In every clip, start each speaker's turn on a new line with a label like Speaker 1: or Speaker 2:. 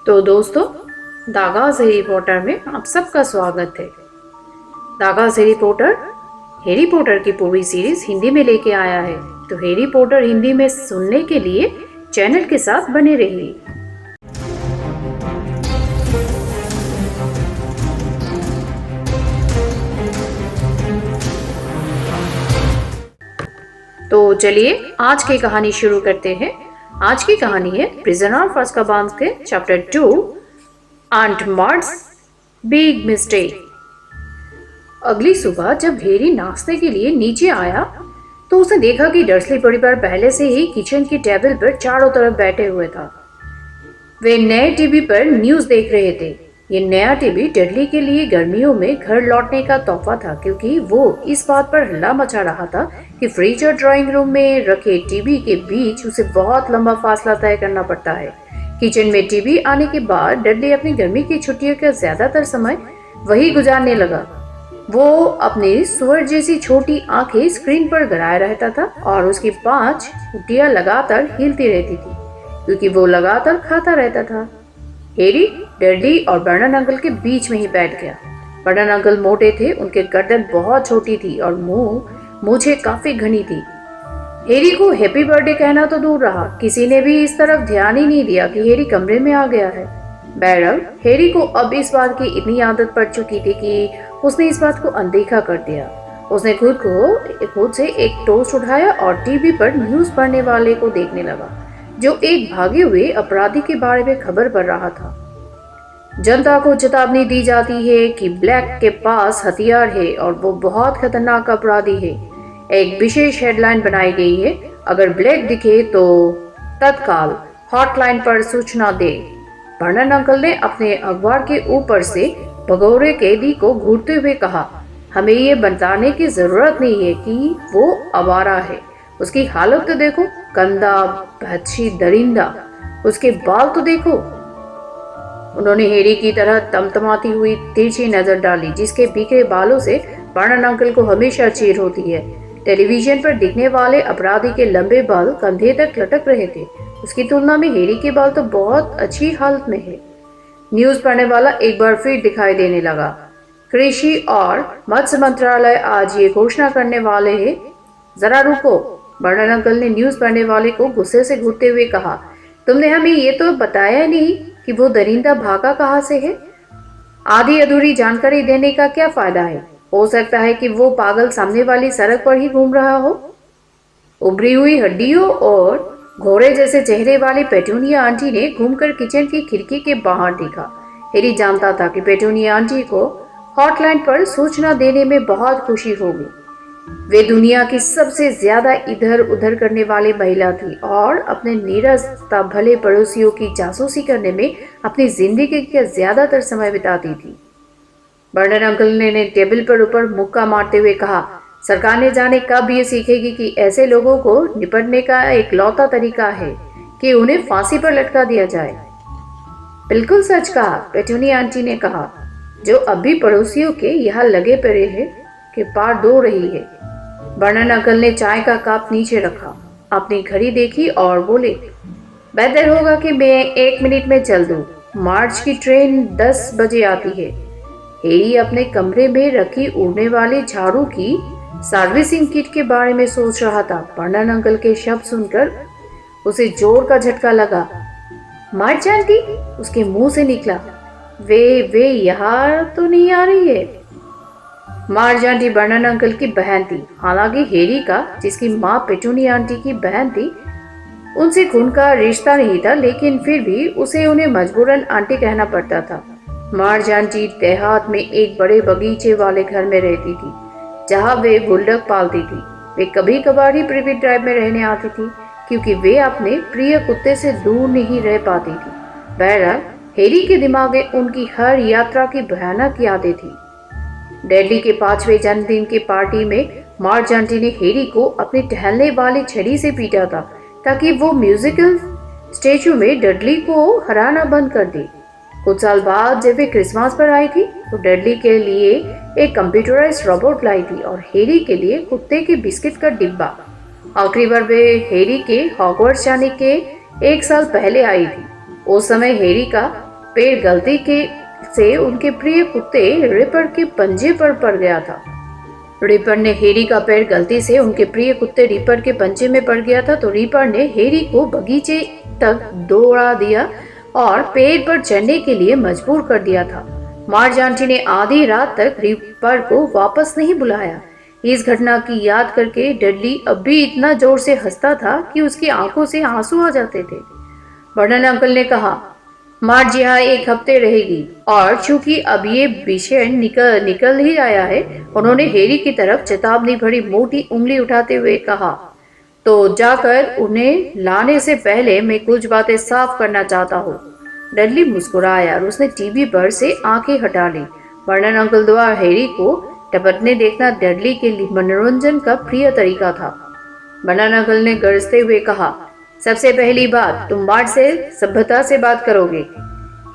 Speaker 1: तो दोस्तों, दागाज Harry Potter में आप सबका स्वागत है। दागाज हैरी पॉटर की पूरी सीरीज हिंदी में लेके आया है, तो हैरी पॉटर हिंदी में सुनने के लिए चैनल के साथ बने रहिए। तो चलिए आज की कहानी शुरू करते हैं। आज की कहानी है प्रिजनर ऑफ अज़्काबान के चैप्टर 2, आंट मार्ड्स बिग मिस्टेक। अगली सुबह जब हैरी नाश्ते के लिए नीचे आया तो उसने देखा कि डर्सली परिवार पहले से ही किचन की टेबल पर चारों तरफ बैठे हुए था। वे नए टीवी पर न्यूज देख रहे थे। ये नया टीवी डडली के लिए गर्मियों में घर लौटने का तोहफा था, क्योंकि वो इस बात पर हल्ला मचा रहा था कि फ्रिज और ड्राइंग रूम में रखे टीवी के बीच उसे बहुत लंबा फासला तय करना पड़ता है। किचन में टीवी आने के बाद डडली अपनी गर्मी की छुट्टियों का ज्यादातर समय वही गुजारने लगा। वो अपनी सुअर जैसी छोटी आंखें स्क्रीन पर गड़ाए रहता था और उसकी 5 उंगलियां लगातार हिलती रहती थी, क्योंकि वो लगातार खाता रहता था। हैरी डडली और बर्नन अंकल के बीच में ही बैठ गया। बर्नन अंकल मोटे थे, उनके गर्दन बहुत छोटी थी और मूछें काफी घनी थी। हैरी को हैप्पी बर्थडे कहना तो दूर रहा, किसी ने भी इस तरफ ध्यान ही नहीं दिया कि हैरी कमरे में आ गया है। बहरहाल हैरी को अब इस बात की इतनी आदत पड़ चुकी थी कि उसने इस बात को अनदेखा कर दिया। उसने खुद से एक टोस्ट उठाया और टीवी पर न्यूज पढ़ने वाले को देखने लगा, जो एक भागे हुए अपराधी के बारे में खबर पढ़ रहा था। जनता को चेतावनी दी जाती है कि ब्लैक के पास हथियार है और वो बहुत खतरनाक अपराधी है। एक विशेष हेडलाइन बनाई गई है, अगर ब्लैक दिखे तो तत्काल हॉटलाइन पर सूचना दे। बर्नन अंकल ने अपने अखबार के ऊपर से भगोड़े कैदी को घूरते हुए कहा, हमें ये बताने की जरूरत नहीं है कि वो आवारा है। उसकी हालत तो देखो, गंदा भद्दी दरिंदा। उसके बाल तो देखो। उन्होंने हैरी की तरह तमतमाती हुई तिरछी नजर डाली, जिसके बिखरे बालों से बर्नन अंकल को हमेशा चीड़ होती है। टेलीविजन पर दिखने वाले अपराधी के लंबे बाल कंधे तक लटक रहे थे। उसकी तुलना में हैरी के बाल तो बहुत अच्छी हालत में है। न्यूज पढ़ने वाला एक बार फिर दिखाई देने लगा। कृषि और मत्स्य मंत्रालय आज ये घोषणा करने वाले हैं। जरा रुको, बर्नन अंकल ने न्यूज पढ़ने वाले को गुस्से से घूरते हुए कहा, तुमने हमें ये तो बताया नहीं कि वो दरिंदा भागा कहाँ से है। आधी अधूरी जानकारी देने का क्या फायदा है? हो सकता है कि वो पागल सामने वाली सड़क पर ही घूम रहा हो। उभरी हुई हड्डियों और घोड़े जैसे चेहरे वाली पेटूनिया आंटी ने घूमकर किचन की खिड़की के बाहर देखा। हैरी जानता था कि पेटूनिया आंटी को हॉटलाइन पर सूचना देने में बहुत खुशी होगी। वे दुनिया की सबसे ज्यादा इधर उधर करने वाली महिला थी और अपने नीरस भले पड़ोसियों की जासूसी करने में अपनी जिंदगी का ज्यादातर समय बिताती थी। बर्नन अंकल ने टेबल पर ऊपर मुक्का मारते हुए कहा, सरकार ने जाने कब ये सीखेगी कि ऐसे लोगों को निपटने का एक लौता तरीका है कि उन्हें फांसी पर लटका दिया जाए। बिल्कुल सच कहा, पेटूनिया आंटी ने कहा, जो अभी पड़ोसियों के यहाँ लगे पड़े हैं के पार दो रही है। बर्नन अंकल ने चाय का कप नीचे रखा, अपनी घड़ी देखी और बोले, बेहतर होगा कि मैं 1 मिनट में चल दूं। मार्च की ट्रेन 10 बजे आती है। हैरी अपने कमरे में रखी उड़ने वाली झाड़ू की सर्विसिंग किट के बारे में सोच रहा था। बर्नन अंकल के शब्द सुनकर उसे जोर का झटका लगा। मार्च आंटी, उसके मुंह से निकला। वे यहाँ तो नहीं आ रही है। मार्च आंटी बर्नन अंकल की बहन थी। हालांकि हैरी का, जिसकी माँ पेटूनिया आंटी की बहन थी, उनसे खून का रिश्ता नहीं था, लेकिन फिर भी उसे उन्हें मजबूरन आंटी कहना पड़ता था। मार्च आंटी देहात में एक बड़े बगीचे वाले घर में रहती थी, जहाँ वे बुलडॉग पालती थी। वे कभी कभार ही प्रिवेट ड्राइव में रहने आती थी, क्योंकि वे अपने प्रिय कुत्ते से दूर नहीं रह पाती थी। बहरहाल हैरी के दिमाग में उनकी हर यात्रा की भयानक यादें थी। डैडी के 5वें जन्मदिन की पार्टी में मार्च आंटी ने हैरी को अपनी टहलने वाली छड़ी से पीटा था, ताकि वो म्यूजिकल स्टेचू में डडली को हराना बंद कर दे। कुछ साल बाद जब वे क्रिसमस पर आई थी तो डडली के लिए एक कंप्यूटराइज्ड रोबोट लाई थी और हैरी के लिए कुत्ते के बिस्किट का डिब्बा। आखिरी बार वे हैरी के हॉगवर्ट्स जाने के 1 साल पहले आई थी। उस समय हैरी का पैर गलती के से उनके प्रिय कुत्ते रिपर के पंजे पर पड़ गया था। रिपर ने हैरी का पैर गलती से उनके प्रिय कुत्ते रिपर के पंजे में पड़ गया था तो रिपर ने हैरी को बगीचे तक दौड़ा दिया और पेड़ पर चढ़ने के लिए मजबूर कर दिया था। मार्ज आंटी ने आधी रात तक रिपर को वापस नहीं बुलाया। इस घटना की याद करके डडली अब भी इतना जोर से हंसता था कि उसकी आंखों से आंसू आ जाते थे। वर्नन अंकल ने कहा, मार्ज यहाँ एक हफ्ते रहेगी और चूंकि अब ये विषय निकल ही आया है, उन्होंने हैरी की तरफ चेतावनी भरी मोटी उंगली उठाते हुए कहा, तो जाकर उन्हें लाने से पहले मैं कुछ बातें साफ करना चाहता हूँ। डडली मुस्कुराया और उसने टीवी पर से आंखें हटा ली। वर्नन अंकल द्वारा हैरी को टपकने देखना डडली के लिए मनोरंजन का प्रिय तरीका था। वर्नन अंकल ने गरजते हुए कहा, सबसे पहली बात, तुम मार्ज से सभ्यता से बात करोगे।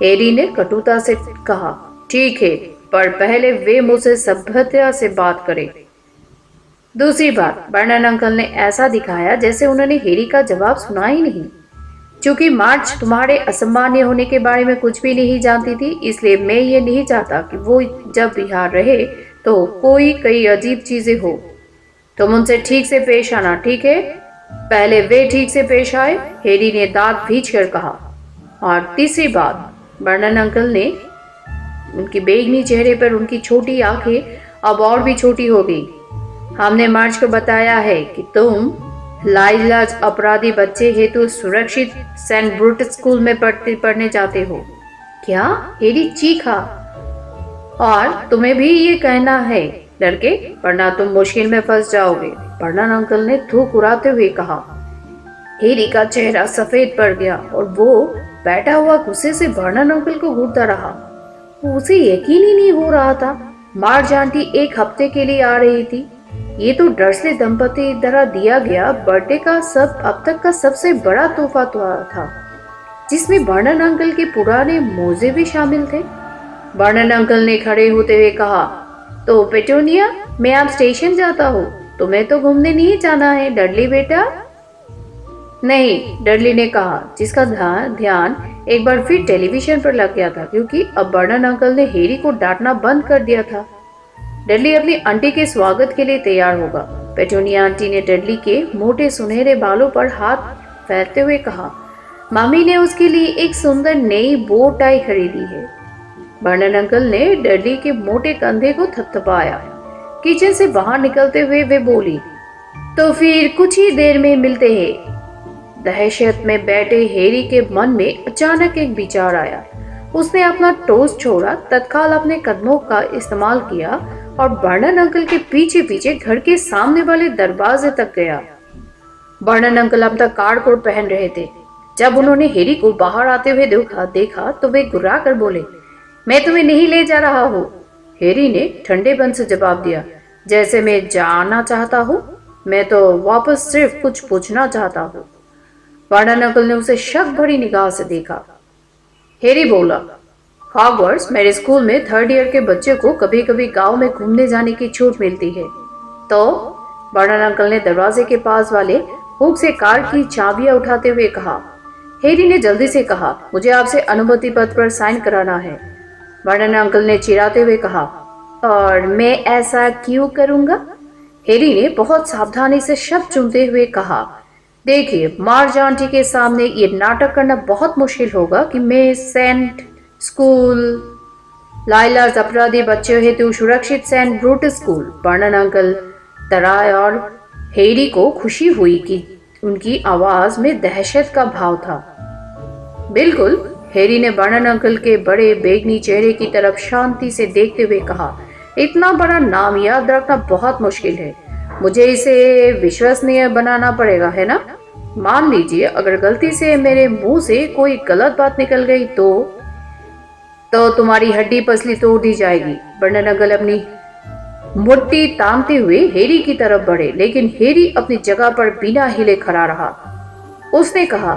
Speaker 1: हैरी ने कटुता से कहा, ठीक है, पर पहले वे मुझसे सभ्यता से बात करें। दूसरी बात, वर्नन अंकल ने ऐसा दिखाया जैसे उन्होंने हैरी का जवाब सुना ही नहीं। चूंकि मार्ज तुम्हारे असामान्य होने के बारे में कुछ भी नहीं जानती थी, इसलिए मैं ये नहीं चाहता कि वो जब यहाँ रहे तो कई अजीब चीजें हो। तुम उनसे ठीक से पेश आना, ठीक है? पहले वे ठीक से पेश आए, हैरी ने दांत भींच कर कहा। और तीसरी बात, वर्नन अंकल ने उनकी बेगनी चेहरे पर उनकी छोटी आंखें अब और भी छोटी हो गई। हमने मार्ज को बताया है कि तुम लाइलाज अपराधी बच्चे हेतु सुरक्षित सेंट ब्रूटस स्कूल में पढ़ने जाते हो। क्या? हैरी चीखा। और तुम्हें भी ये कहना है लड़के, वरना तुम मुश्किल में फंस जाओगे, वर्नन अंकल ने थूक उड़ाते हुए कहा। हैरी का चेहरा सफेद पड़ गया और वो बैठा हुआ गुस्से से वर्नन अंकल को घूरता रहा। उसे यकीन ही नहीं हो रहा था मार्ज आंटी एक हफ्ते के लिए आ रही थी। ये तो डर्सले दंपति द्वारा दिया गया बर्थडे का अब तक का सबसे बड़ा तोहफा था, जिसमें वर्नन अंकल के पुराने मोजे भी शामिल थे। वर्नन अंकल ने खड़े होते हुए कहा, तो पेटूनिया, मैं अब स्टेशन जाता हूँ, तुम्हें तो घूमने नहीं जाना है डडली बेटा? नहीं, डडली ने कहा, जिसका ध्यान एक बार फिर टेलीविजन पर लग गया था क्योंकि अब वर्नन अंकल ने हैरी को डांटना बंद कर दिया था। डडली अपनी आंटी के स्वागत के लिए तैयार होगा। पेटूनिया आंटी ने डडली के मोटे सुनहरे बालों पर हाथ फेरते हुए कहा, मामी ने उसके लिए एक सुंदर नई बो टाई खरीदी है। वर्नन अंकल ने डडली के मोटे कंधे को थपथपाया। किचन से बाहर निकलते हुए वे बोली, तो फिर कुछ ही देर में मिलते हैं। दहशत में बैठे हैरी के मन में अचानक एक विचार आया। उसने अपना टोस्ट छोड़ा, तत्काल अपने कदमों का इस्तेमाल किया और वर्नन अंकल के पीछे पीछे घर के सामने वाले दरवाजे तक गया। वर्नन अंकल अब तक कार्ड कोट पहन रहे थे। जब उन्होंने हैरी को बाहर आते हुए देखा तो वे गुर्रा कर बोले, मैं तुम्हें नहीं ले जा रहा हूँ। हैरी ने ठंडेपन से जवाब दिया, जैसे मैं जाना चाहता हूँ, मैं तो वापस सिर्फ कुछ पूछना चाहता हूँ। वर्नन अंकल ने उसे शक भरी निगाह से देखा। हैरी बोला, हॉगवर्ट्स मेरे स्कूल में 3rd ईयर के बच्चे को कभी कभी गांव में घूमने जाने की छूट मिलती है। तो वर्नन अंकल ने दरवाजे के पास वाले हुक से कार की चाबियां उठाते हुए कहा। हैरी ने जल्दी से कहा, मुझे आपसे अनुमति पत्र पर साइन कराना है। वर्नन अंकल ने चिढ़ाते हुए कहा, और मैं ऐसा क्यों करूंगा? हैरी ने बहुत सावधानी से शब्द चुनते हुए कहा, देखिए, मार्ज आंटी के सामने ये नाटक करना बहुत मुश्किल होगा कि मैं सेंट स्कूल लाइलाज अपराधी बच्चों हेतु सुरक्षित saint Brutus school. Vernon uncle तराए और हैरी को खुशी हुई कि उनकी आवाज में दहशत का भाव था। बिल्कुल, हैरी ने वर्नन अंकल के बड़े बेगनी चेहरे की तरफ शांति से देखते हुए कहा, इतना बड़ा नाम याद रखना बहुत मुश्किल है। मुझे इसे विश्वसनीय बनाना पड़ेगा, है ना? मान लीजिए अगर गलती से मेरे मुंह से कोई गलत बात निकल गई तो तुम्हारी हड्डी पसली तोड़ दी जाएगी। वर्नन अंकल अपनी मुट्ठी तामते हुए हैरी की तरफ बढ़े, लेकिन हैरी अपनी जगह पर बिना हिले खड़ा रहा। उसने कहा,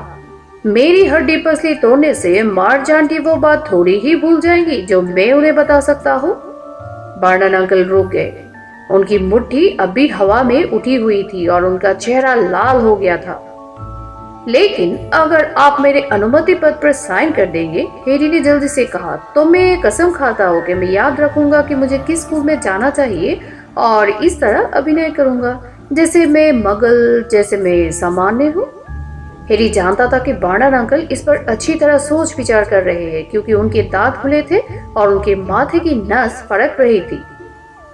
Speaker 1: मेरी हड्डी पसली तोड़ने से मार्ज आंटी वो बात थोड़ी ही भूल जाएंगी जो मैं उन्हें बता सकता हूँ। वर्नन अंकल रुक गए। उनकी मुट्ठी अभी हवा में उठी हुई थी और उनका चेहरा लाल हो गया था। लेकिन अगर आप मेरे अनुमति पत्र पर साइन कर देंगे, हैरी ने जल्दी से कहा, तो मैं कसम खाता हूँ कि मैं याद रखूंगा कि मुझे किस स्कूल में जाना चाहिए और इस तरह अभिनय करूंगा जैसे मैं मगल, जैसे मैं सामान्य हूँ। हैरी जानता था कि बार्नर अंकल इस पर अच्छी तरह सोच विचार कर रहे हैं क्योंकि उनके दांत खुले थे और उनके माथे की नस फड़क रही थी।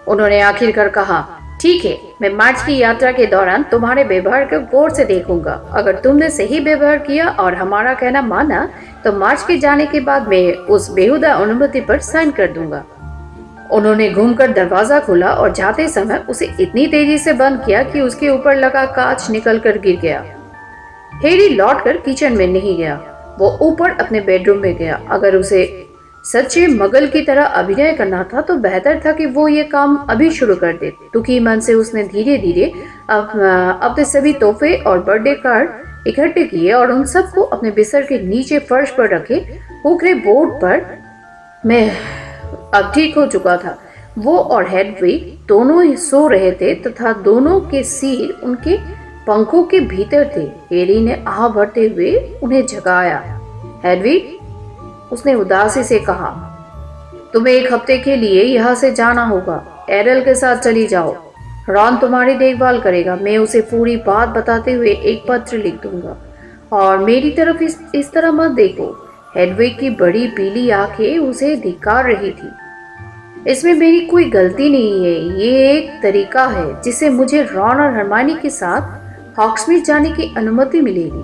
Speaker 1: उन्होंने आखिरकार कहा, ठीक है, मैं मार्च की यात्रा के दौरान तुम्हारे व्यवहार को गौर से देखूंगा। अगर तुमने सही व्यवहार किया और हमारा कहना माना तो मार्च के जाने के बाद मैं उस बेहुदा अनुमति पर साइन कर दूंगा। उन्होंने घूमकर दरवाजा खोला और जाते समय उसे इतनी तेजी से बंद किया कि उसके ऊपर लगा कांच निकलकर गिर गया। हैरी लौटकर किचन में नहीं गया, वो ऊपर अपने बेडरूम में गया। अगर उसे सच्चे मगल की तरह अभिनय करना था तो बेहतर था कि वो ये काम अभी शुरू कर दे। दुखी मन से उसने धीरे धीरे अपने सभी तोहफे और बर्थडे कार्ड इकट्ठे किए और उन सबको अपने बिस्तर के नीचे फर्श पर रखे। उखड़े बोर्ड पर मैं अब ठीक हो चुका था। वो और हेडविग दोनों ही सो रहे थे तथा दोनों के सिर उनके पंखों के भीतर थे। हैरी ने आह भरते हुए उन्हें जगाया। हेडविग, उसने उदासी से कहा, तुम्हें एक हफ्ते के लिए यहाँ से जाना होगा। एरल के साथ चली जाओ। रॉन तुम्हारी देखभाल करेगा। मैं उसे पूरी बात बताते हुए एक पत्र लिख दूंगा और मेरी तरफ इस तरह मत देखो। हेडविग की बड़ी पीली आंखें उसे धिक्कार रही थी। इसमें मेरी कोई गलती नहीं है। ये एक तरीका है जिससे मुझे रॉन और हरमानी के साथ हॉक्समीड जाने की अनुमति मिलेगी।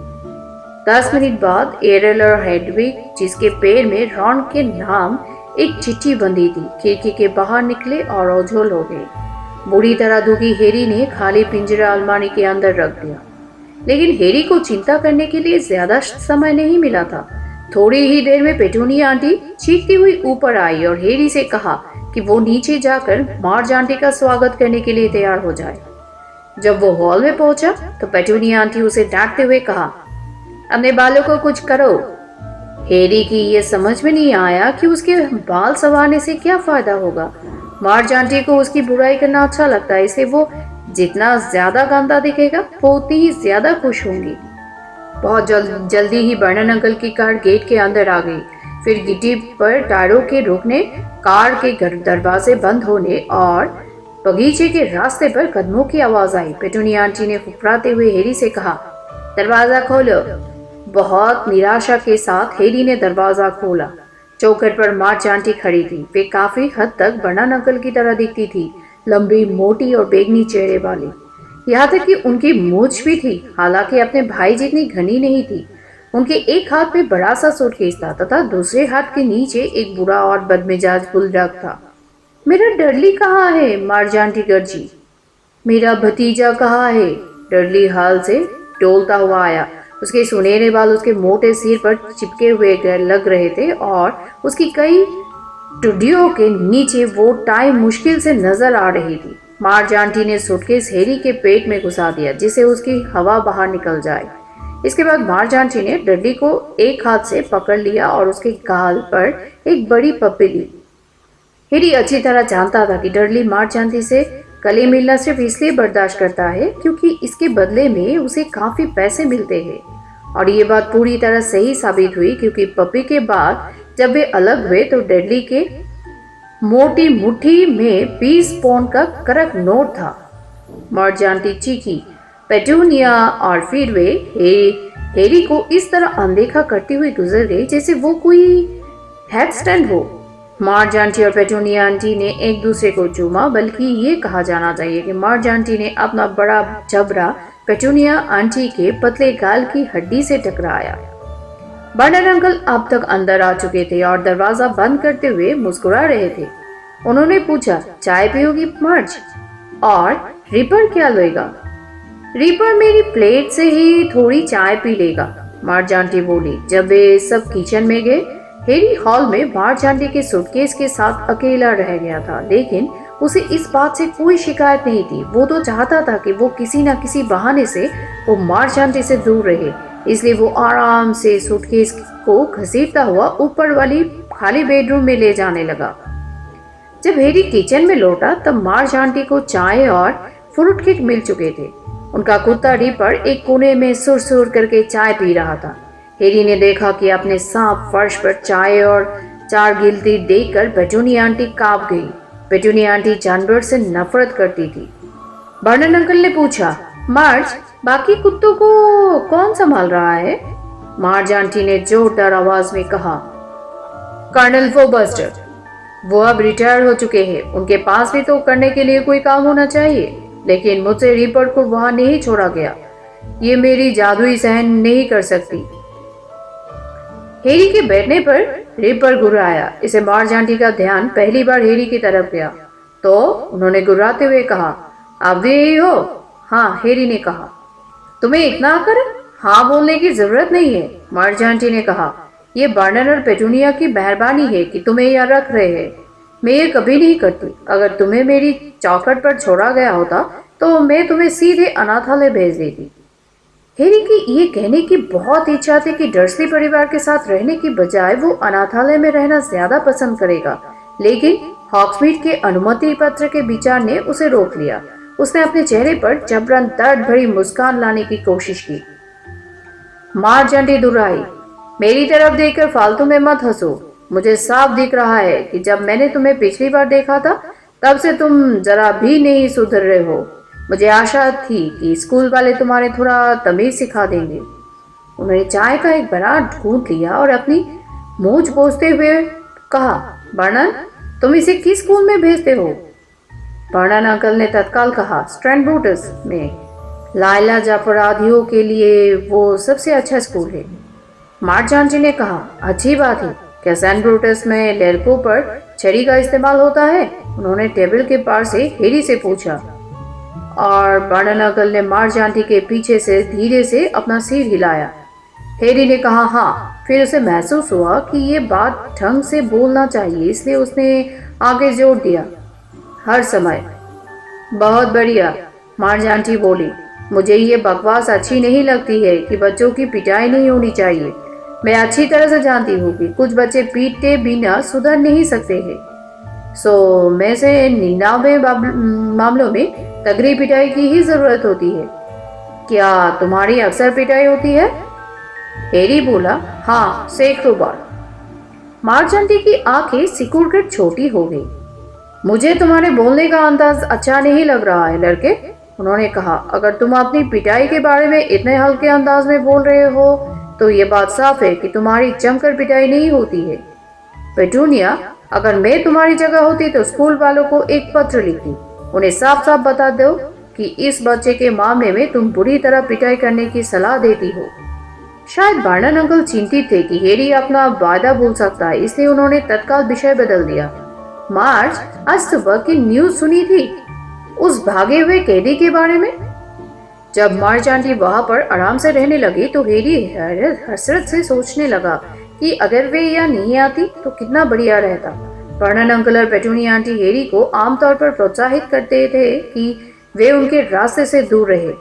Speaker 1: 10 मिनट बाद एरल और हेडविग, जिसके पैर में रॉन के नाम एक चिट्ठी बंधी थी, खिड़की के बाहर निकले और ओझल हो गए। बुरी तरह दुखी हैरी ने खाली पिंजरा अलमारी के अंदर रख दिया, लेकिन हैरी को चिंता करने के लिए ज्यादा समय नहीं मिला था। थोड़ी ही देर में पेटूनिया आंटी चीखती हुई ऊपर आई और हैरी से कहा कि वो नीचे जाकर मार्ज आंटी का स्वागत करने के लिए तैयार हो जाए। जब वो हॉल में पहुंचा तो पेटूनिया आंटी उसे डांटते हुए कहा, अपने बालों को कुछ करो। हैरी की ये समझ में नहीं आया कि उसके बाल संवारने से क्या फायदा होगा। मार्ज आंटी को उसकी बुराई करना अच्छा लगता है, इसलिए वो जितना ज्यादा गंदा दिखेगा वो उतनी ही ज्यादा खुश होंगी। बहुत जल्दी ही बर्नन अंकल की कार गेट के अंदर आ गई। फिर गिट्टी पर टायरों के रुकने, कार के दरवाजे बंद होने और बगीचे के रास्ते पर कदमों की आवाज आई। पेटूनिया आंटी ने फुफराते हुए हैरी से कहा, दरवाजा खोलो। बहुत निराशा के साथ हैरी ने दरवाजा खोला। चौखट पर मार्च आंटी खड़ी थी। वे काफी हद तक बर्नन अंकल की तरह दिखती थी, लंबी, मोटी और बेगनी चेहरे वाली। यहाँ तक कि उनकी मूंछ भी थी, हालांकि अपने भाई जितनी घनी नहीं थी। उनके एक हाथ में बड़ा सा सूटकेस था तथा दूसरे हाथ के नीचे एक बुरा और बदमिजाज गुलदाग था। मेरा डर्ली कहाँ है? मार्ज आंटी गर्जी। मेरा भतीजा कहाँ है? डर्ली हाल से डोलता हुआ आया। उसके सुनहरे बाल उसके मोटे सिर पर चिपके हुए लग रहे थे और उसकी कई टुडियों के नीचे वो टाई मुश्किल से नजर आ रही थी। मार्ज आंटी ने सूटकेस हैरी के पेट में घुसा दिया जिससे उसकी हवा बाहर निकल जाए। इसके बाद मार्ज आंटी ने डर्ली को एक हाथ से पकड़ लिया और उसके गाल पर एक बड़ी पप्पी दी। हैरी अच्छी तरह जानता था कि डर्ली मार्ज आंटी से गले मिलना सिर्फ इसलिए बर्दाश्त करता है क्योंकि इसके बदले में उसे काफी पैसे मिलते हैं। और ये बात पूरी तरह सही साबित हुई क्योंकि पप्पी के बाद जब वे अलग हुए तो डर्ली के मोटी मुट्ठी में 20 पाउंड का करक नोट था। मार्ज आंटी चीखी, पेटूनिया, और फिर वे हैरी को इस तरह अनदेखा करती हुई गुजर गई जैसे वो कोई हैडस्टैंड हो। मार्ज आंटी और पेटूनिया आंटी ने एक दूसरे को चूमा, बल्कि ये कहा जाना चाहिए कि मार्ज आंटी ने अपना बड़ा जबरा पेटूनिया आंटी के पतले गाल की हड्डी से टकराया। बर्नन अंकल अब तक अंदर आ चुके थे और दरवाजा बंद करते हुए मुस्कुरा रहे थे। उन्होंने पूछा, चाय पियोगी मार्ज? और रिपर क्या लेगा? रिपर मेरी प्लेट से ही थोड़ी चाय पी लेगा, मार्ज आंटी बोली। जब वे सब किचन में गए, हैरी हॉल में मार्ज आंटी के सूटकेस के साथ अकेला रह गया था, लेकिन उसे इस बात से कोई शिकायत नहीं थी। वो तो चाहता था कि वो किसी न किसी बहाने से वो मार्ज आंटी से दूर रहे, इसलिए वो आराम से सूटकेस को घसीटता हुआ ऊपर वाली खाली बेडरूम में ले जाने लगा। जब हैरी किचन में लौटा तब मार्ज आंटी को चाय और फ्रूट केक मिल चुके थे। उनका कुत्ता रीपर एक कोने में सुर सुर करके चाय पी रहा था। हैरी ने देखा कि अपने सांप फर्श पर चाय और चार गिलती देखकर पेटूनिया आंटी कांप गई। पेटूनिया आंटी जानवर से नफरत करती थी। बर्नन अंकल ने पूछा, मार्ज, बाकी कुत्तों को कौन संभाल रहा है? मार्ज आंटी ने जोरदार आवाज में कहा, कर्नल फोबस्टर। वो अब रिटायर हो चुके हैं, उनके पास भी तो करने के लिए कोई काम होना चाहिए। लेकिन मुझसे रीपर को वहां नहीं छोड़ा गया। ये मेरी जादुई सहन नहीं कर सकती। हैरी के बैठने पर रीपर गुर्राया। इसे मार्ज आंटी का ध्यान पहली बार हैरी की तरफ गया तो उन्होंने गुर्राते हुए कहा, आप भी यही हो? हाँ, हैरी ने कहा। तुम्हें इतना आकर हाँ बोलने की जरूरत नहीं है, मार्ज आंटी ने कहा। ये बर्नन और पेटूनिया की मेहरबानी है कि तुम्हें यहाँ रख रहे हैं। मैं ये कभी नहीं करती। अगर तुम्हें मेरी चौखट पर छोड़ा गया होता तो मैं तुम्हें सीधे अनाथालय भेज देती। हैरी की ये कहने की बहुत इच्छा थी कि डर्सली परिवार के साथ रहने की बजाय वो अनाथालय में रहना ज्यादा पसंद करेगा, लेकिन हॉग्समीड के अनुमति पत्र के विचार ने उसे रोक लिया। उसने अपने चेहरे पर जबरन दर्द भरी मुस्कान लाने की कोशिश की। मार्ज आंटी दुर्राई, मेरी तरफ देखकर फालतू में मत हंसो। मुझे साफ दिख रहा है कि जब मैंने तुम्हें पिछली बार देखा था तब से तुम जरा भी नहीं सुधर रहे हो। मुझे आशा थी कि स्कूल वाले तुम्हारे थोड़ा तमीज सिखा देंगे। उन्होंने चाय का एक बड़ा घूंट लिया और अपनी मूंछ पोंछते हुए कहा, बर्नन, तुम इसे किस स्कूल में भेजते हो? बर्नन अंकल ने तत्काल कहा, स्ट्रैंड ब्रूटस में। लाइलाज अपराधियों के लिए वो सबसे अच्छा स्कूल है। मार्ज आंटी ने कहा, अच्छी बात है। क्या सैन ब्रूटस में लड़कों पर छड़ी का इस्तेमाल होता है? उन्होंने टेबल के पार से हैरी से पूछा और बर्नन अंकल ने मार्ज आंटी के पीछे से धीरे से अपना सिर हिलाया। हैरी ने कहा, हाँ। फिर उसे महसूस हुआ कि ये बात ढंग से बोलना चाहिए, इसलिए उसने आगे जोर दिया, हर समय। बहुत बढ़िया, मार्ज आंटी बोली। मुझे ये बकवास अच्छी नहीं लगती है कि बच्चों की पिटाई नहीं होनी चाहिए। मैं अच्छी तरह से जानती हूँ कि कुछ बच्चे पीटते बिना सुधर नहीं सकते हैं। मैं से 99 मामलों में तगड़ी पिटाई की ही जरूरत होती है। क्या तुम्हारी अक्सर पिटाई होती है? हैरी बोला, हाँ, सैकड़ों बार। मार्ज आंटी की आंखें सिकुड़कर छोटी हो गई। मुझे तुम्हारे बोलने का अंदाज अच्छा नहीं लग रहा है लड़के, उन्होंने कहा। अगर तुम अपनी पिटाई के बारे में इतने हल्के अंदाज में बोल रहे हो तो ये बात साफ है कि तुम्हारी जमकर पिटाई नहीं होती है। पेटूनिया, अगर मैं तुम्हारी जगह होती तो स्कूल वालों को एक पत्र लिखती। उन्हें साफ साफ बता दो कि इस बच्चे के मामले में तुम बुरी तरह पिटाई करने की सलाह देती हो। शायद बर्नन अंकल चिंतित थे कि हैरी अपना वादा भूल सकता है, इसलिए उन्होंने तत्काल विषय बदल दिया। मार्ज, आज सुबह की न्यूज सुनी थी उस भागे हुए कैदी के बारे में? जब मार्ज आंटी वहां पर आराम से रहने लगी तो हैरी हसरत से सोचने लगा कि अगर वे यहाँ नहीं आती तो कितना बढ़िया रहता। बर्नन अंकल और पेटूनिया आंटी हैरी को आमतौर पर प्रोत्साहित करते थे कि वे उनके रास्ते से दूर रहे।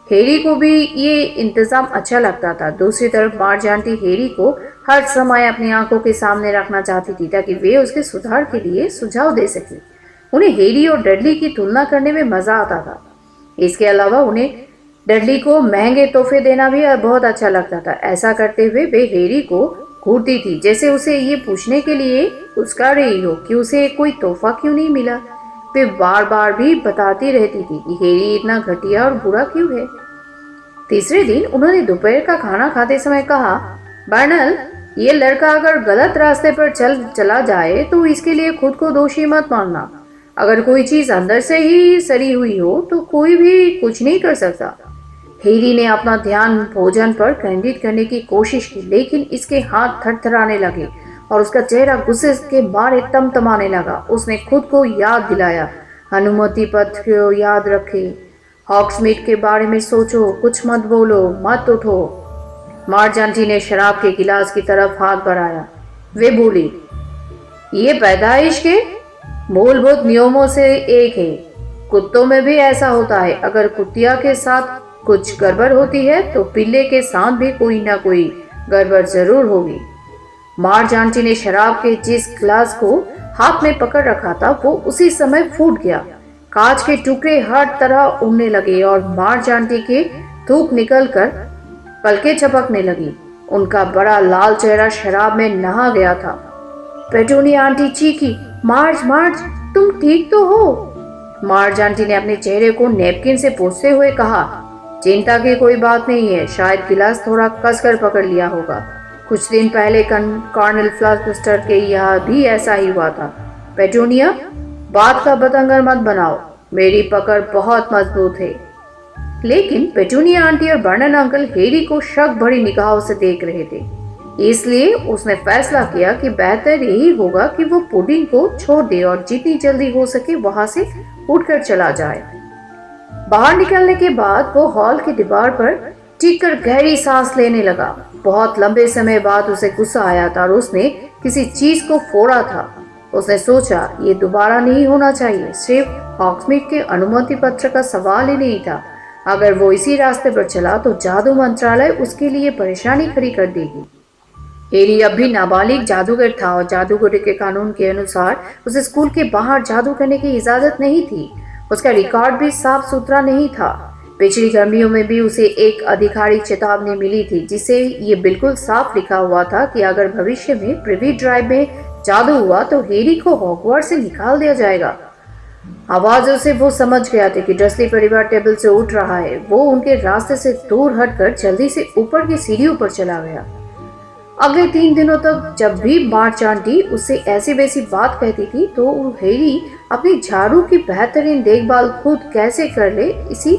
Speaker 1: हैरी को भी ये इंतजाम अच्छा लगता था। दूसरी तरफ मार्ज आंटी हैरी को हर समय अपनी आंखों के सामने रखना चाहती थी ताकि वे उसके सुधार के लिए सुझाव दे सके। उन्हें हैरी और डडली की तुलना करने में मजा आता था। इसके अलावा उन्हें डडली को महंगे तोहफे देना भी बहुत अच्छा लगता था। ऐसा करते हुए वे हैरी को घूरती थी, जैसे उसे ये पूछने के लिए उसका रही हो कि उसे कोई तोहफा क्यों नहीं मिला। वे बार बार भी बताती रहती थी कि हैरी इतना घटिया और बुरा क्यों है। तीसरे दिन उन्होंने दोपहर का खाना खाते समय कहा, बर्नल, ये लड़का अगर गलत रास्ते पर चला जाए तो इसके लिए खुद को दोषी मत मानना। अगर कोई चीज अंदर से ही सड़ी हुई हो तो कोई भी कुछ नहीं कर सकता। हैरी ने अपना ध्यान भोजन पर केंद्रित करने की कोशिश की, लेकिन इसके हाथ थरथराने लगे और उसका चेहरा गुस्से के मारे तमतमाने लगा। उसने खुद को याद दिलाया, अनुमति पत्र को याद रखे, हॉग्समीड के बारे में सोचो, कुछ मत बोलो, मत उठो। मार्ज आंटी ने शराब के गिलास की तरफ हाथ बढ़ाया। वे बोली, ये पैदाइश के मूलभूत नियमों से एक है। कुत्तों में भी ऐसा होता है। अगर कुतिया के साथ कुछ गड़बड़ होती है तो पिल्ले के साथ भी कोई ना कोई गड़बड़ जरूर होगी। मार्ज आंटी ने शराब के जिस गिलास को हाथ में पकड़ रखा था वो उसी समय फूट गया। कांच के टुकड़े हर तरह उड़ने लगे और मार्ज आंटी के थूक निकलकर पलकें झपकने लगी। उनका बड़ा लाल चेहरा शराब में नहा गया था। पेटूनिया आंटी चीखी, मार्ज मार्ज, तुम ठीक तो हो? मार्ज आंटी ने अपने चेहरे को नैपकिन से पोंछते हुए कहा, चिंता की कोई बात नहीं है, शायद गिलास थोड़ा कसकर पकड़ लिया होगा। कुछ दिन पहले कर्नल फ्लास्टर के यहाँ भी ऐसा ही हुआ था। पेटूनिया, बात का बतंगर मत बनाओ, मेरी पकड़ बहुत मजबूत है। लेकिन पेटूनिया आंटी और बर्नन अंकल हैरी को शक भरी निगाहों से देख रहे थे, इसलिए उसने फैसला किया कि बेहतर यही होगा कि वो पुडिंग को छोड़ दे और जितनी जल्दी हो सके वहां से उठकर चला जाए। बाहर निकलने के बाद वो हॉल की दीवार पर टिककर गहरी सांस लेने लगा। बहुत लंबे समय बाद उसे गुस्सा आया था और उसने किसी चीज को फोड़ा था। उसने सोचा, ये दोबारा नहीं होना चाहिए। सिर्फ हॉग्समीड के अनुमति पत्र का सवाल ही नहीं था। अगर वो इसी रास्ते पर चला तो जादू मंत्रालय उसके लिए परेशानी खड़ी कर देगी। हैरी अब भी नाबालिग जादूगर था और जादूगरी के कानून के अनुसार उसे स्कूल के बाहर जादू करने की इजाजत नहीं थी। उसका रिकॉर्ड भी साफ सुथरा नहीं था। पिछली गर्मियों में भी उसे एक आधिकारिक चेतावनी मिली थी, जिसे ये बिल्कुल साफ लिखा हुआ था कि अगर भविष्य में प्रिवी ड्राइव में जादू हुआ तो हैरी को हॉगवर्ट्स से निकाल दिया जाएगा। आवाजों से वो समझ गया था कि डर्सली परिवार टेबल से उठ रहा है। वो उनके रास्ते से दूर हटकर जल्दी से ऊपर की सीढ़ियों पर चला गया। अगले 3 दिनों तक जब भी मार्च आंटी उससे ऐसी वैसी बात कहती थी तो हैरी अपनी झाड़ू की बेहतरीन देखभाल खुद कैसे कर ले इसी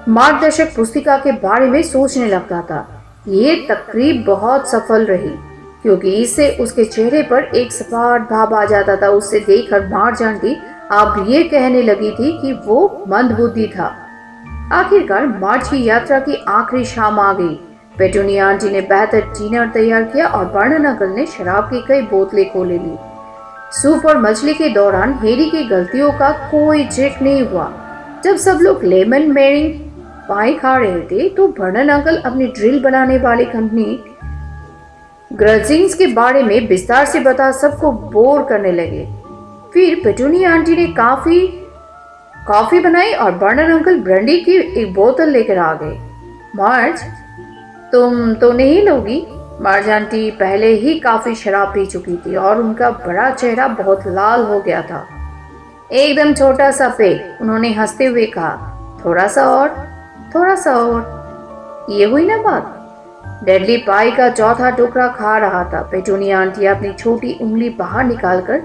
Speaker 1: मार्गदर्शक पुस्तिका के बारे में सोचने लगता था। ये तकरीब बहुत सफल रही क्योंकि इससे उसके चेहरे पर एक सपाट भाव आ जाता था। उससे देखकर मार्च आंटी अब ये कहने लगी थी कि वो मंदबुद्धि था। आखिरकार मार्च की यात्रा की आखिरी शाम आ गई। पेटूनिया आंटी ने बेहतर डिनर तैयार किया और बर्नन अंकल ने शराब की कई बोतलें खोले ली। सूप और मछली के दौरान हैरी की गलतियों का कोई जिक्र नहीं हुआ। जब सब लोग लेमन मेरिंग पाई खा रहे थे तो बर्नन अंकल अपनी ड्रिल बनाने वाली कंपनी ग्रजिंग्स के बारे में विस्तार से बता सबको बोर करने लगे। फिर पेटूनिया आंटी ने कॉफी बनाई और बर्नन अंकल ब्रांडी की एक बोतल लेकर आ गए। मार्च, तुम तो नहीं लोगी? मार्ज आंटी पहले ही काफी शराब पी चुकी थी और उनका बड़ा चेहरा बहुत लाल हो गया था। एकदम छोटा सा पेग, उन्होंने हंसते हुए कहा। थोड़ा सा और। ये हुई ना बात। डेडली पाई का चौथा टुकड़ा खा रहा था। पेटूनिया आंटी अपनी छोटी उंगली बाहर निकालकर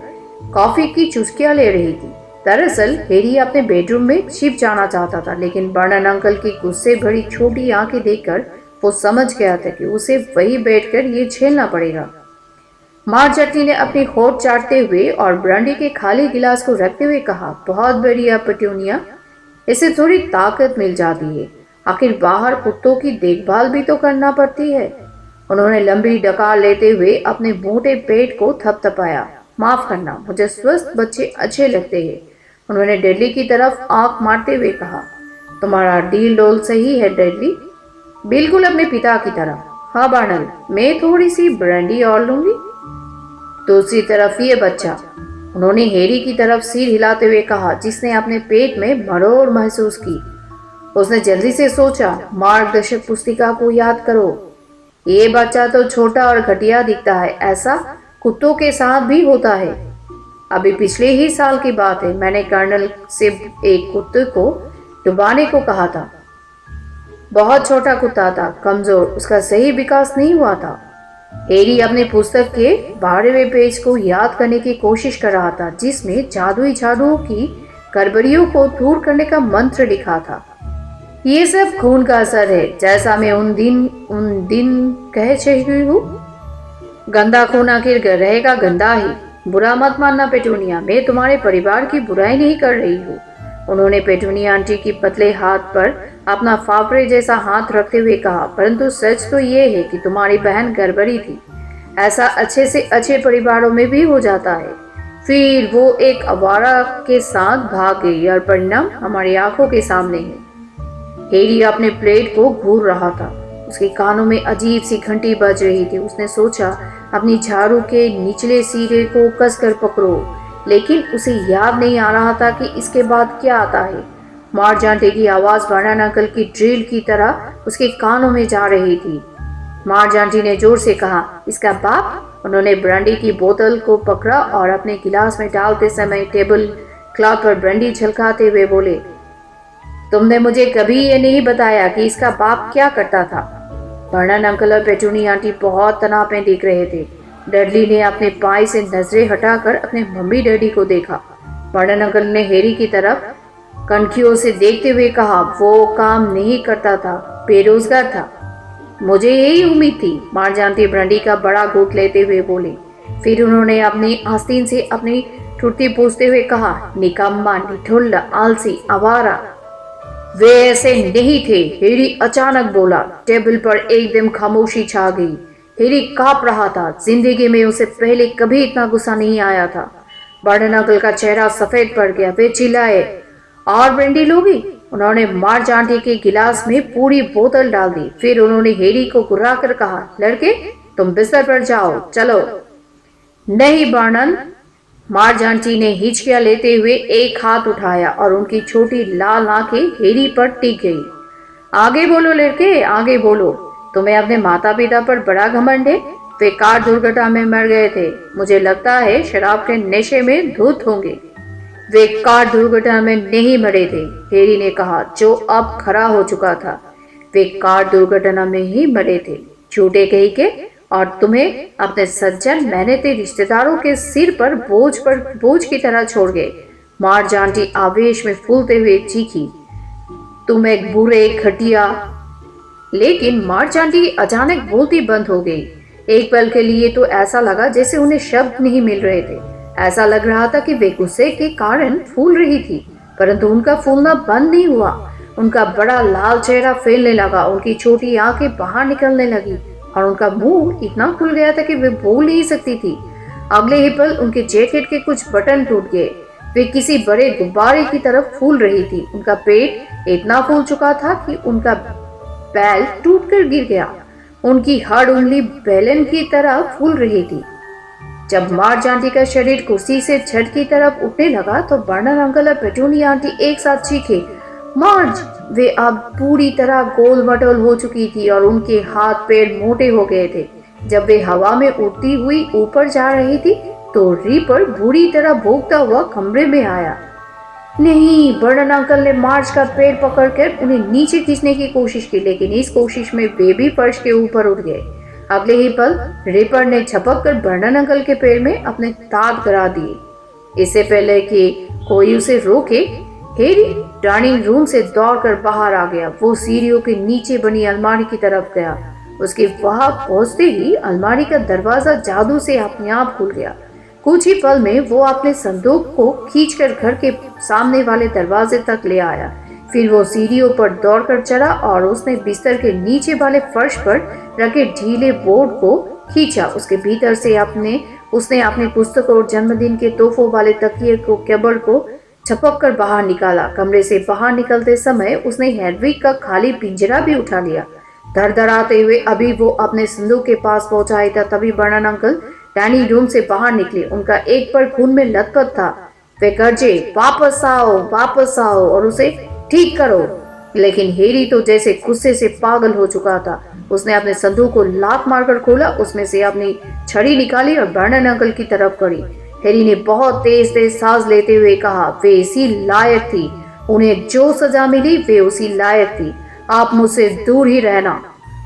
Speaker 1: कॉफी की चुस्कियां ले रही थी। दरअसल हैरी अपने बेडरूम में छिप जाना चाहता था, लेकिन बर्नन अंकल की गुस्से भरी छोटी आंखें देखकर वो समझ गया था कि उसे वही बैठकर ये झेलना पड़ेगा। मार्च आंटी ने अपनी होठ चाटते हुए और ब्रांडी के खाली गिलास को रखते हुए कहा, बहुत बढ़िया पेटूनिया, इसे थोड़ी ताकत मिल जाती है। आखिर बाहर कुत्तों की देखभाल भी तो करना पड़ती है। उन्होंने लंबी डकार लेते हुए अपने मोटे पेट को थपथपाया। माफ करना, मुझे स्वस्थ बच्चे अच्छे लगते हैं। उन्होंने डेडली की तरफ आंख मारते हुए कहा, तुम्हारा डील डोल सही है डेडली, बिल्कुल अपने पिता की तरह। हाँ बर्नल, मैं थोड़ी सी ब्रांडी और लूंगी। दूसरी तरफ ये बच्चा, उन्होंने हैरी की तरफ सिर हिलाते हुए कहा, जिसने अपने पेट में मरोड़ महसूस की। उसने जल्दी से सोचा, मार्गदर्शक पुस्तिका को याद करो। ये बच्चा तो छोटा और घटिया दिखता है, ऐसा कुत्तों के साथ भी होता है। अभी पिछले ही साल की बात है, मैंने कर्नल से एक कुत्ते को डुबाने को कहा था। बहुत छोटा कुत्ता था, कमजोर, उसका सही विकास नहीं हुआ था। हैरी अपने पुस्तक के 12वें पेज को याद करने की कोशिश कर रहा था, जिसमें जादुई झाड़ुओं की गड़बड़ियों को दूर करने का मंत्र लिखा था। ये सब खून का असर है, जैसा मैं उन दिन कह रही हूँ। गंदा खून आखिर रहेगा गंदा ही। बुरा मत मानना पेटूनिया, मैं तुम्हारे परिवार की बुराई नहीं कर रही हूँ। उन्होंने पेटूनिया आंटी की पतले हाथ पर अपना फाफड़े जैसा हाथ रखते हुए कहा, परंतु सच तो ये है कि तुम्हारी बहन गड़बड़ी थी। ऐसा अच्छे से अच्छे परिवारों में भी हो जाता है। फिर वो एक आवारा के साथ भाग गई और परिणाम हमारी आंखों के सामने है। हैरी अपने प्लेट को घूर रहा था। उसके कानों में अजीब सी घंटी बज रही थी। उसने सोचा, अपनी झाड़ू के निचले सिरे को कसकर पकड़ो। लेकिन उसे याद नहीं आ रहा था कि इसके बाद क्या आता है। मार्ज आंटी की आवाज बर्नन अंकल की ड्रिल की तरह उसके कानों में जा रही थी। मार्ज आंटी ने जोर से कहा, इसका बाप। उन्होंने ब्रांडी की बोतल को पकड़ा और अपने गिलास में डालते समय टेबल क्लॉथ पर ब्रांडी झलकाते हुए बोले, तुमने मुझे कभी ये नहीं बताया कि इसका बाप क्या करता था। बर्नन अंकल और पेटूनी आंटी बहुत तनाव में दिख रहे थे। डडली ने अपने पाई से नजरें हटाकर अपने मम्मी डैडी को देखा। बर्नन अंकल ने हैरी की तरफ कनखियों से देखते हुए कहा, वो काम नहीं करता था, बेरोजगार था। मुझे यही उम्मीद थी, मार्ज आंटी ब्रांडी का बड़ा घूंट लेते हुए बोली। फिर उन्होंने अपनी आस्तीन से अपनी टूटती पूछते हुए कहा, निकम्मा, निठुल्ला, आलसी, आवारा। वे ऐसे नहीं थे, हैरी अचानक बोला। टेबल पर एकदम खामोशी छा गई। हैरी कांप रहा था। जिंदगी में उसे पहले कभी इतना गुस्सा नहीं आया था। बर्नन अंकल का चेहरा सफेद पड़ गया। वे चिल्लाए, और ब्रांडी लोगी? उन्होंने मार्ज आंटी के गिलास में पूरी बोतल डाल दी। फिर उन्होंने हैरी को घुरा कर कहा, लड़के तुम बिस्तर पर जाओ, चलो। नहीं बर्नन, मार्ज आंटी ने हिचकियां लेते हुए एक हाथ उठाया और उनकी छोटी लाल आंखें हैरी पर टिक गई। आगे बोलो लड़के, आगे बोलो। तुम्हें अपने माता पिता पर बड़ा घमंड है। वे कार दुर्घटना में मर गए थे। मुझे लगता है शराब के नशे में धुत होंगे। वे कार दुर्घटना में नहीं मरे थे, हैरी ने कहा, जो अब खड़ा हो चुका था। वे कार दुर्घटना में ही मरे थे, झूठे कही के, और तुम्हें अपने सज्जन मेहनती रिश्तेदारों के सिर पर बोझ की तरह छोड़ गए। मार्ज आंटी आवेश में फूलते हुए चीखी, तुम एक बुरे घटिया। लेकिन मार्ज आंटी अचानक बोलती बंद हो गई। एक पल के लिए तो ऐसा लगा जैसे उन्हें शब्द नहीं मिल रहे थे। ऐसा लग रहा था कि वे गुस्से के कारण फूल रही थी, परंतु उनका फूलना बंद नहीं हुआ। उनका बड़ा लाल चेहरा फैलने लगा, उनकी छोटी आंखें बाहर निकलने लगी और उनका मुंह इतना खुल गया था कि वे बोल नहीं सकती थी। अगले ही पल उनके जैकेट के कुछ बटन टूट गए। वे किसी बड़े गुब्बारे की तरफ फूल रही थी। उनका पेट इतना फूल चुका था कि उनका बैल टूटकर गिर गया। उनकी हर उंगली बेलन की तरह फूल रही थी। जब मार्ज आंटी का शरीर कुर्सी से छत की तरफ उठने लगा तो बर्नन अंकल और पेटूनी आंटी एक साथ चीखे, मार्ज! वे अब पूरी तरह गोल मटोल हो चुकी थी और उनके हाथ पैर मोटे हो गए थे। जब वे हवा में उड़ती हुई ऊपर जा रही थी तो रीपर बुरी तरह भौंकता हुआ कमरे में आया। नहीं, बर्नन अंकल ने मार्ज का पैर पकड़कर उन्हें नीचे खींचने की कोशिश की, लेकिन इस कोशिश में वे भी फर्श के ऊपर उठ गए। अगले ही पल रिपर ने झपक कर बर्नन अंकल के पैर में अपने दांत गरा दिए। इससे पहले कि कोई उसे रोके, हैरी डाइनिंग रूम से दौड़कर बाहर आ गया। वो सीढ़ियों के नीचे बनी अलमारी की तरफ गया। उसके वहां पहुंचते ही अलमारी का दरवाजा जादू से अपने आप खुल गया। कुछ ही पल में वो अपने संदूक को खींचकर घर के सामने वाले दरवाजे तक ले आया। फिर वो सीढ़ियों पर दौड़कर चढ़ा और उसने बिस्तर के नीचे वाले फर्श पर रखे ढीले बोर्ड को खींचा। उसके भीतर से उसने अपनी पुस्तकों और जन्मदिन के तोहफों वाले तकिए को केबल को छपक कर बाहर निकाला। कमरे से बाहर निकलते समय उसने हेडविग का खाली पिंजरा भी उठा लिया। धड़धड़ाते हुए अभी वो अपने संदूक के पास पहुंचा था, तभी बर्नन अंकल डाइनिंग रूम से बाहर निकले। उनका एक पर खून में लथपथ था। वे गरजे, वापस आओ और उसे ठीक करो। लेकिन हैरी तो जैसे गुस्से से पागल हो चुका था। उसने अपने संदूक को लात मारकर खोला, उसमें से अपनी छड़ी निकाली और बर्नन अंकल की तरफ करी। हैरी ने बहुत तेज तेज सांस लेते हुए कहा, वे इसी लायक थी। उन्हें जो सजा मिली वे उसी लायक थी। आप मुझसे दूर ही रहना।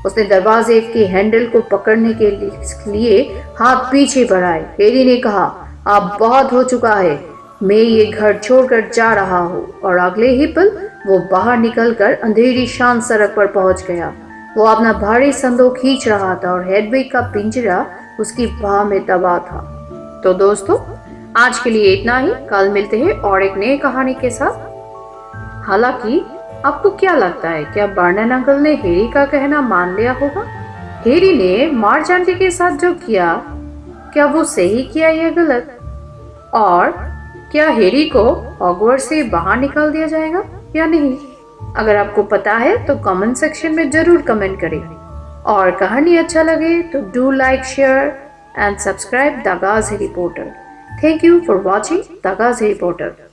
Speaker 1: उसने दरवाजे के हैंडल को पकड़ने के लिए हाथ पीछे बढ़ाए। हैरी ने कहा, अब बहुत हो चुका है, मैं ये घर छोड़कर जा रहा हूँ। और अगले ही पल वो बाहर निकलकर अंधेरी शांत सड़क पर पहुंच गया। वो अपना भारी संदूक खींच रहा था और हेडविग का पिंजरा उसकी बाह में दबा था। तो दोस्तों, आज के लिए इतना ही। कल मिलते हैं और एक नई कहानी के साथ। हालांकि आपको क्या लगता है, क्या बर्नन अंकल ने हैरी का कहना मान लिया होगा? हैरी ने मार्ज आंटी के साथ जो किया, क्या वो सही किया या गलत? और क्या हैरी को हॉगवर्ट्स से बाहर निकाल दिया जाएगा या नहीं? अगर आपको पता है तो कमेंट सेक्शन में जरूर कमेंट करें। और कहानी अच्छा लगे तो do like, share and subscribe the Ghazi reporter. Thank you for watching The Ghazi Reporter.